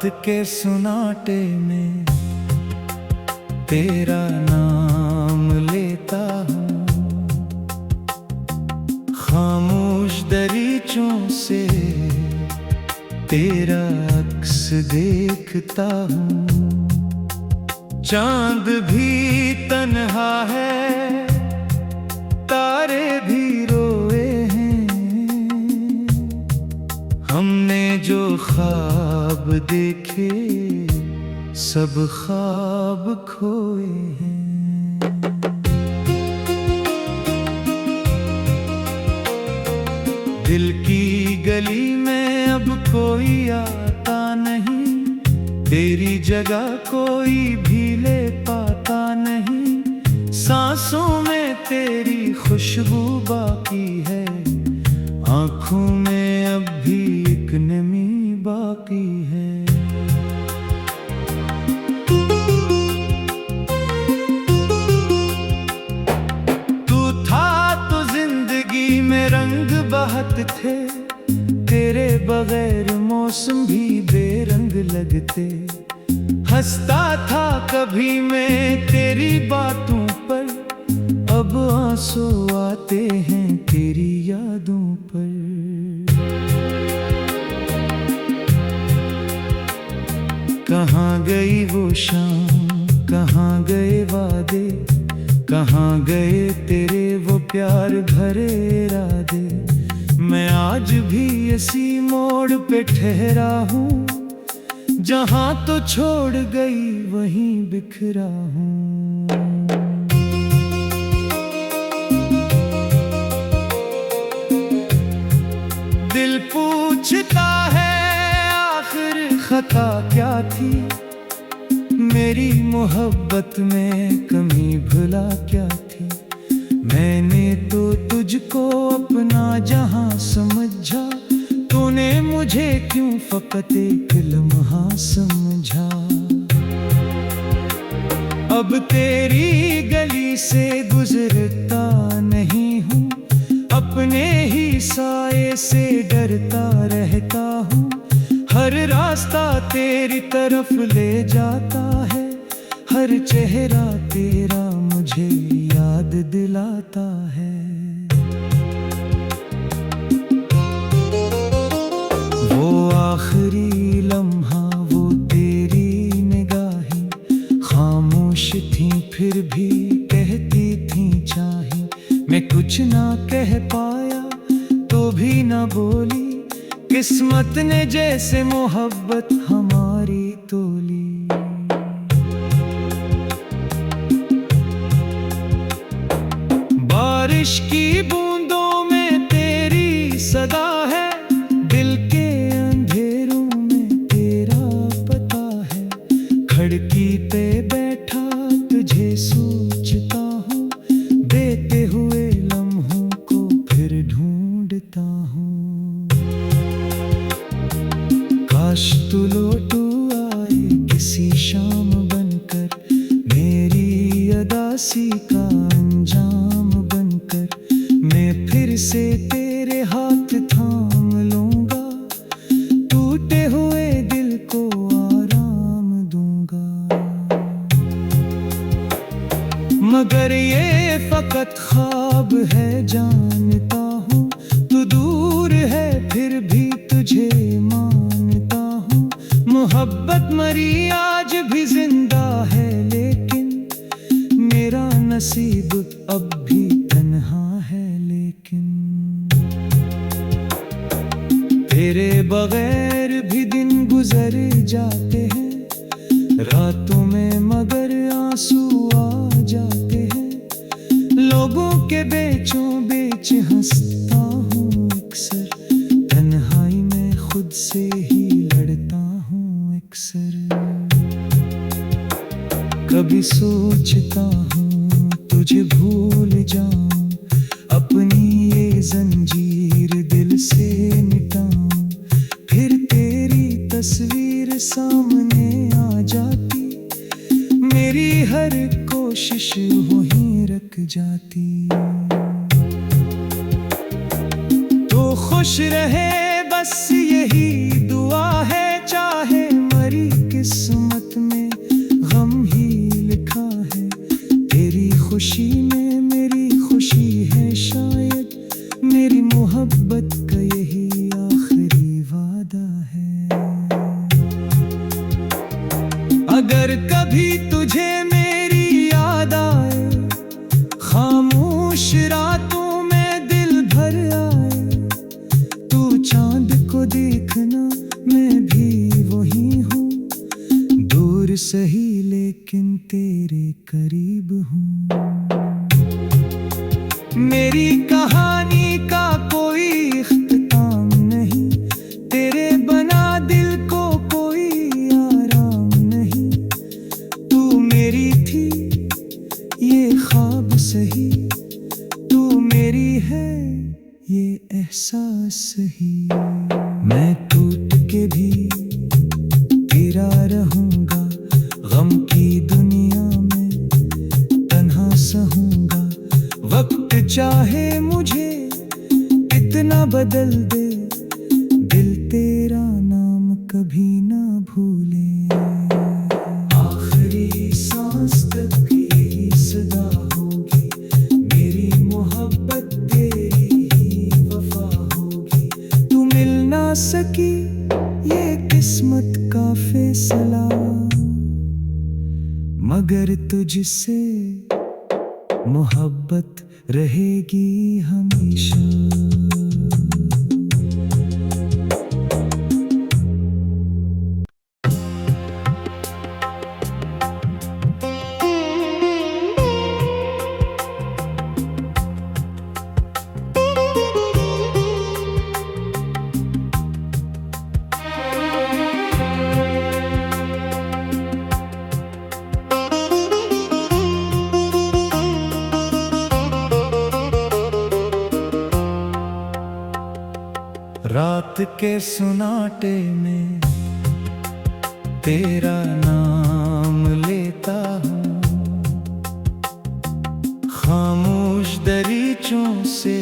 के सुनाटे में तेरा नाम लेता हूँ, खामोश दरीचों से तेरा अक्स देखता हूँ। चांद भी तन्हा है, तारे भी रोए हैं, हमने जो ख्वाब देखे सब ख्वाब खोए हैं। दिल की गली में अब कोई आता नहीं, तेरी जगह कोई भी ले पाता नहीं। सांसों में तेरी खुशबू बाकी है, आँखों में अब भी एक नमी बाकी है। तू था तो जिंदगी में रंग बहत थे, तेरे बगैर मौसम भी बेरंग लगते। हंसता था कभी मैं तेरी बातों पर, अब आंसू आते हैं तेरी यादों पर। कहाँ गई वो शाम, कहाँ गए वादे, कहाँ गए तेरे वो प्यार भरे इरादे। मैं आज भी इसी मोड़ पे ठहरा हूँ, जहाँ तो छोड़ गई वहीं बिखरा हूँ। दिल पूछता है आखिर खता क्या थी, मेरी मोहब्बत में कमी भला क्या थी। मैंने तो तुझको अपना जहां समझा, तूने मुझे क्यों फकत एक लम्हा समझा। अब तेरी गली से गुजरता नहीं हूँ, अपने ही साए से डरता रहता हूँ। हर रास्ता तेरी तरफ ले जाता है, हर चेहरा तेरा मुझे याद दिलाता है। वो आखिरी लम्हा, वो तेरी निगाहें खामोश थीं फिर भी कहती थीं चाहे। मैं कुछ ना कह पाया तो भी ना बोली, किस्मत ने जैसे मोहब्बत हमारी तोली। बारिश की बूंदों में तेरी सदा है, दिल के अंधेरों में तेरा पता है। खिड़की पे बैठा तुझे सोचता हूँ, बीते हुए लम्हों को फिर ढूंढता हूँ। काश तू लौट आए किसी शाम बनकर, मेरी अदासी का अंजाम बनकर। मैं फिर से तेरे हाथ थाम लूंगा, टूटे हुए दिल को आराम दूंगा। मगर ये फकत ख्वाब है जानता हूँ, तू दूर है फिर भी तुझे मानता हूँ। मोहब्बत मरी आज भी जिंदा है, लेकिन मेरा नसीब अब भी तन्हा है। लेकिन तेरे बगैर भी दिन गुजर जाते हैं, रातों में मगर आंसू आ जाते हैं। लोगों के बीचों बीच हंसता हूँ अक्सर, तन्हाई में खुद से ही लड़ता हूँ अक्सर। कभी सोचता हूँ तुझे भूल जाऊं, अपनी ये जंजीर दिल से मिटाऊं। फिर तेरी तस्वीर सामने आ जाती, मेरी हर कोशिश वहीं रख जाती। तो खुश रहे बस यही दुआ है, चाहे मरी खुशी में मेरी खुशी है शायद, मेरी मोहब्बत का यही आखिरी वादा है। अगर कभी तुझे मेरी याद आए, खामोश रातों में दिल भर आए, तू चांद को देखना मैं भी वही हूँ, दूर सही लेकिन तेरे करीब हूँ। मेरी कहानी का कोई इख्तिताम नहीं, तेरे बना दिल को कोई आराम नहीं। तू मेरी थी ये ख्वाब सही, तू मेरी है ये एहसास सही। मैं टूट के भी तेरा रहूंगा, गम की दुनिया में तन्हा सहूंगा। वक्त चाहे मुझे इतना बदल दे, दिल तेरा नाम कभी ना भूले। आखिरी सांस तक यही सदा होगी, मेरी मोहब्बत तेरी ही वफा होगी। तू मिल ना सकी ये किस्मत का फैसला, मगर तुझसे मोहब्बत रहेगी हमेशा। रात के सुनाटे में तेरा नाम लेता हूँ, खामोश दरीचों से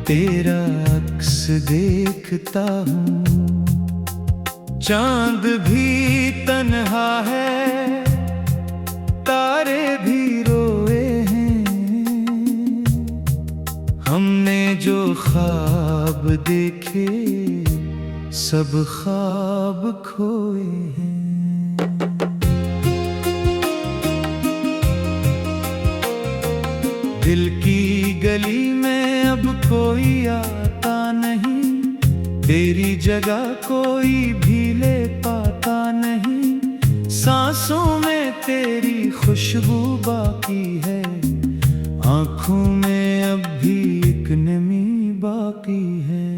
तेरा अक्स देखता हूँ। चांद भी तन्हा है, तारे भी रोए हैं, हमने जो ख्वाब देखे सब ख्वाब खोए हैं। दिल की गली में अब कोई आता नहीं, तेरी जगह कोई भी ले पाता नहीं। सांसों में तेरी खुशबू बाकी है, आँखों में अब भी एक नमी बाकी है।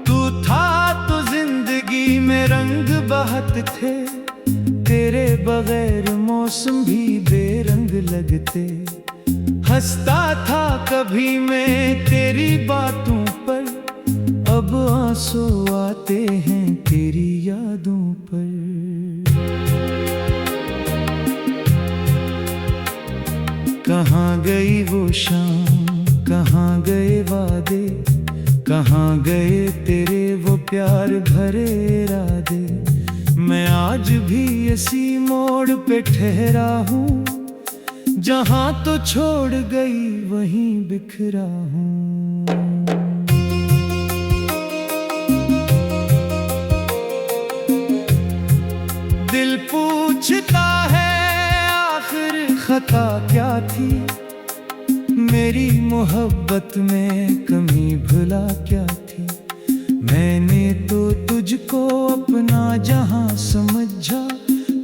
तू था तो जिंदगी में रंग बहत थे, तेरे बगैर मौसम भी बेरंग लगते। हंसता था कभी मैं तेरी बातों पर, अब आंसू आते हैं तेरी यादों पर। कहाँ गई वो शाम, कहाँ गए वादे, कहाँ गए तेरे वो प्यार भरे इरादे। मैं आज भी इसी मोड़ पे ठहरा हूँ, जहाँ तो छोड़ गई वहीं बिखरा हूँ। दिल पूछता है आखिर खता क्या थी, मेरी मोहब्बत में कमी भला क्या थी। मैंने तो तुझको अपना जहां समझा,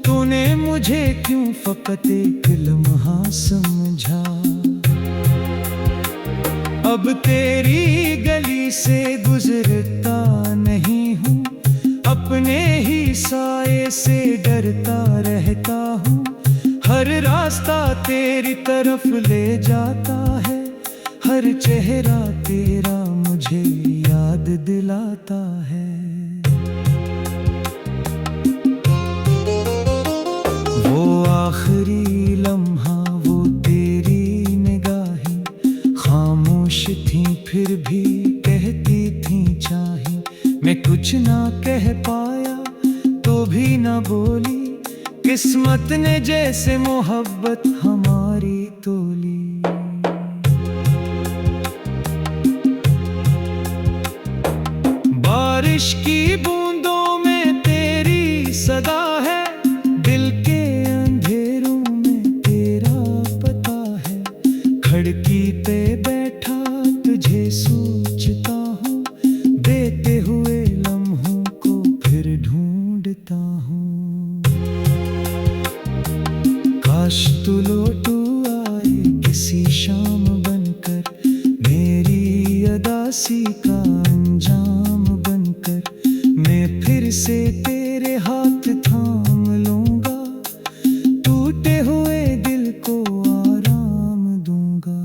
तूने मुझे क्यों फकत एक लम्हा समझा। अब तेरी गली से गुजरता नहीं हूँ, अपने ही साए से डरता रहता हूँ। हर रास्ता तेरी तरफ ले जाता है, हर चेहरा तेरा मुझे याद दिलाता है। वो आखिरी लम्हा, वो तेरी निगाहें खामोश थीं फिर भी कहती थीं चाहे। मैं कुछ ना कह पाया तो भी ना बोली, किस्मत ने जैसे मोहब्बत हमारी तोली। बारिश की बूंदों में तेरी सदा है, दिल के अंधेरों में तेरा पता है। खिड़की पे बैठा तुझे सोचता हूँ, बीते हुए लम्हों को फिर ढूंढता हूँ। काश तू लौटू आए किसी शाम बनकर, मेरी अदासी का अंजाम बनकर। मैं फिर से तेरे हाथ थाम लूंगा, टूटे हुए दिल को आराम दूंगा।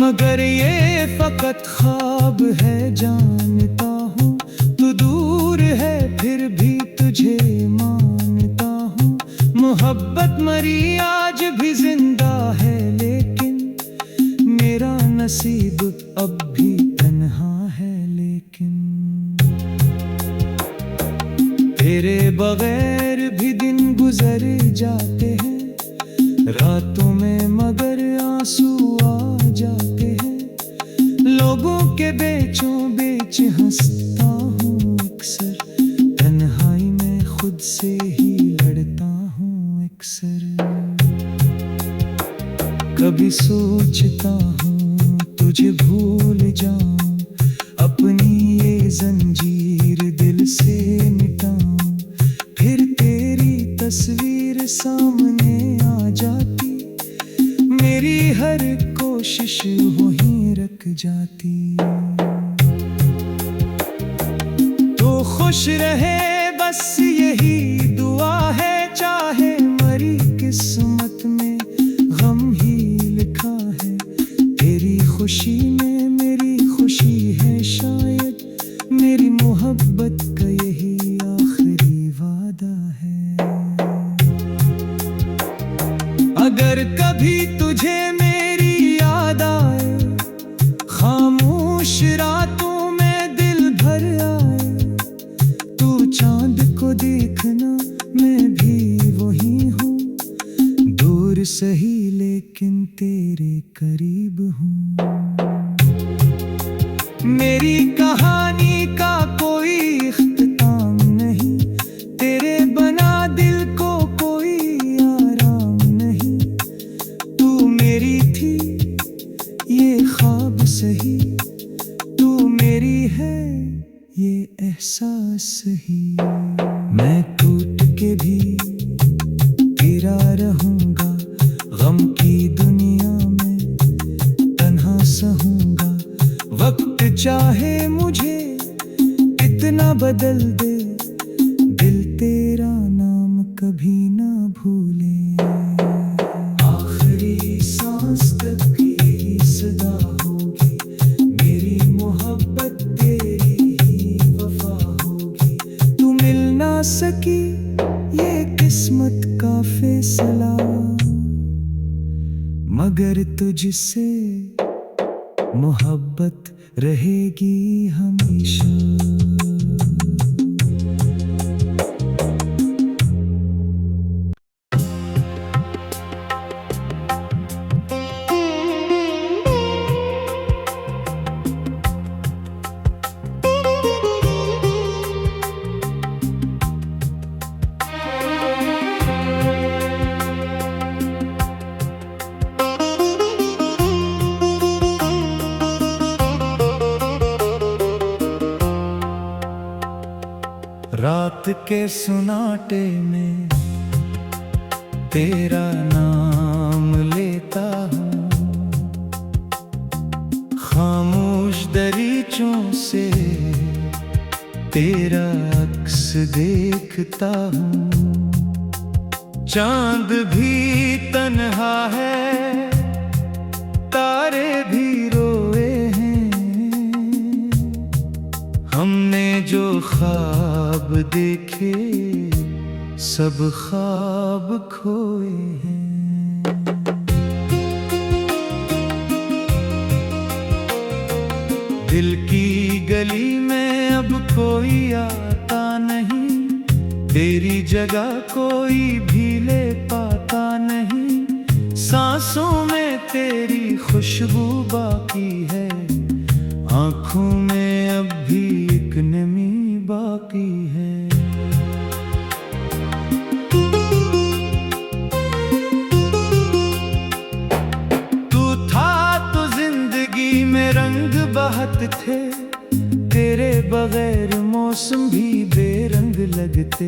मगर ये फकत ख्वाब है जानता हूँ, तू दूर है फिर भी तुझे मानता हूँ। मोहब्बत मरी आज भी जिंदा है, लेकिन मेरा नसीब अब भी तन्हा है। लेकिन तेरे बगैर भी दिन गुजर जाते हैं, रातों में मगर आंसू आ जाते हैं। लोगों के बीचों बीच हंसता हूँ अक्सर, तन्हाई में खुद से ही लड़ता हूँ अक्सर। कभी सोचता हूँ तुझे भूल जाऊं, अपनी ये जंजीर दिल से मिटाऊं। फिर तेरी तस्वीर सामने आ जाती, मेरी हर कोशिश वहीं रख जाती। तो खुश रहे बस यही दुआ है, चाहे मरी किस्मत में गम ही लिखा है। तेरी खुशी में मेरी खुशी है, शायद मेरी मोहब्बत का यही आखिरी वादा है। अगर कभी तुझे मेरी याद आए, खामोश रातों में दिल भर आए, तू चांद को देखना मैं भी वही हूँ। दूर सही लेकिन तेरे करीब हूँ। मेरी कहानी का कोई इख्तिताम नहीं, तेरे बना दिल को कोई आराम नहीं। तू मेरी थी ये ख्वाब सही, तू मेरी है ये एहसास सही। मैं टूट के भी गिरा रहूंगा, गम की दुनिया में तन्हा सहूंगा। वक्त चाहे मुझे इतना बदल दे, दिल तेरा नाम कभी ना भूले। आखिरी सांस तक यही सदा होगी, मेरी मोहब्बत तेरी ही वफा होगी। तू मिल ना सकी ये किस्मत का फैसला, मगर तुझसे मोहब्बत रहेगी हमेशा। रात के सुनाटे में तेरा नाम लेता हूँ, खामोश दरीचों से तेरा अक्स देखता हूँ। चांद भी तन्हा है, तारे भी रोए हैं, हमने जो ख्वाब देखे सब ख्वाब खोए हैं। दिल की गली में अब कोई आता नहीं, तेरी जगह कोई भी ले पाता नहीं। सांसों में तेरी खुशबू बाकी है, आंखों में अब भी एक नमी बाकी है। तू था तो जिंदगी में रंग बहत थे, तेरे बगैर मौसम भी बेरंग लगते।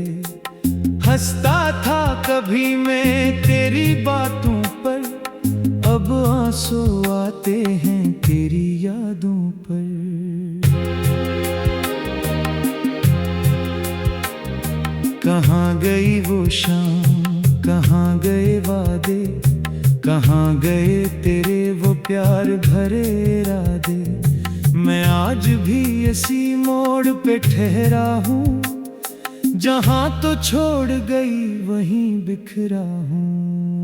हंसता था कभी मैं तेरी बातों पर, अब आंसू आते हैं तेरी यादों पर। कहाँ गई वो शाम, कहाँ गए वादे, कहाँ गए तेरे वो प्यार भरे इरादे। मैं आज भी इसी मोड़ पे ठहरा हूँ, जहाँ तो छोड़ गई वहीं बिखरा हूँ।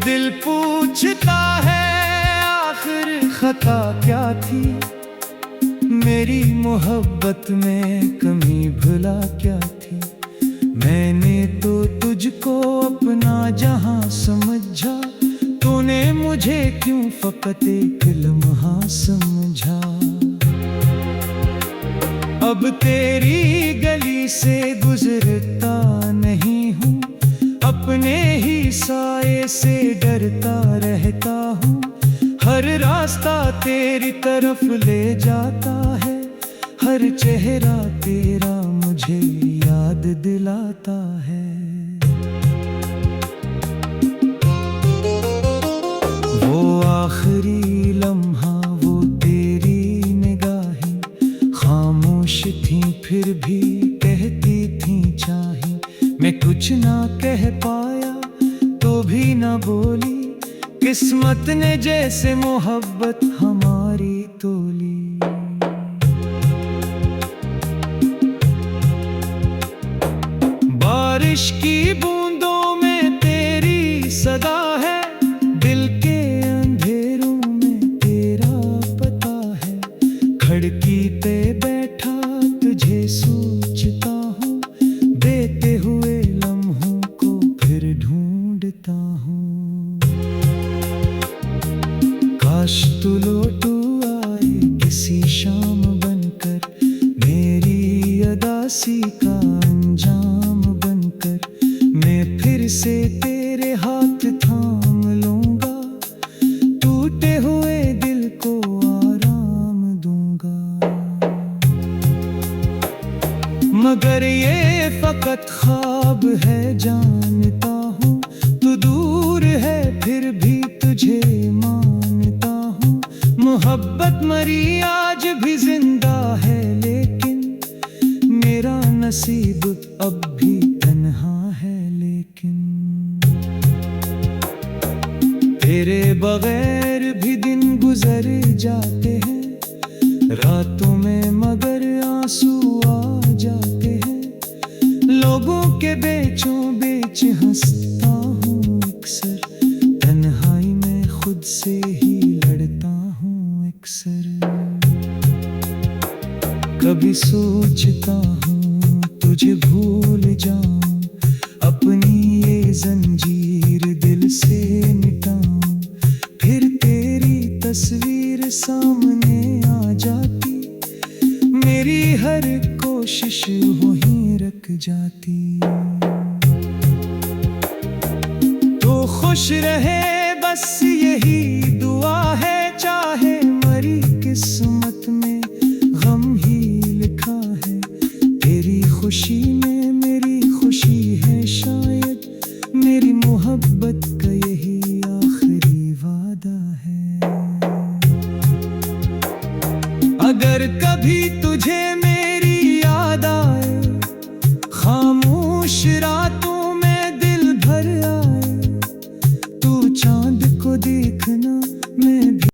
दिल पूछता है आखिर खता क्या थी, मेरी मोहब्बत में कमी भला क्या थी। मैंने तो तुझको अपना जहां समझा, तूने मुझे क्यों फकत एक लम्हा समझा। अब तेरी गली से गुजरता नहीं हूँ, अपने ही साए से डरता रहता हूँ। हर रास्ता तेरी तरफ ले जाता है, हर चेहरा तेरा मुझे याद दिलाता है। वो आखिरी लम्हा, वो तेरी निगाहें खामोश थी फिर भी कहती थी चाहे। मैं कुछ ना कह पाया तो भी ना बोली, किस्मत ने जैसे मोहब्बत हमारी तोली। बारिश की बूंदों में तेरी सदा है, दिल के अंधेरों में तेरा पता है। खिड़की पे बैठा तुझे सोचता हूँ, देते हुए लम्हों को फिर ढूंढता हूँ। काश तू लौट आए किसी शाम बनकर, मेरी अदासी का अंजाम बनकर। मैं फिर से तेरे हाथ थाम लूंगा, टूटे हुए दिल को आराम दूंगा। मगर ये फकत ख्वाब है जानता हूँ, तू दूर है फिर भी तुझे मानता हूँ। मोहब्बत मरी आज भी जिंदा है, लेकिन मेरा नसीब अब भी तन्हा है। लेकिन तेरे बगैर भी दिन गुजर जाते हैं, रातों में मगर आंसू आ जाते हैं। लोगों के बीचों बीच हंसता हूँ अक्सर, तन्हाई में खुद से ही लड़ता हूँ अक्सर। कभी सोचता हूँ तुझे भूल जाऊं, अपनी ये जंजीर दिल से मिटाऊं। फिर तेरी तस्वीर सामने आ जाती, मेरी हर कोशिश वहीं रख जाती। तो खुश रहे बस यही दुआ है, चाहे मरी किस्मत में गम ही लिखा है। तेरी खुशी में मेरी खुशी है, शायद मेरी मोहब्बत का यही आखिरी वादा है। अगर कभी तुझे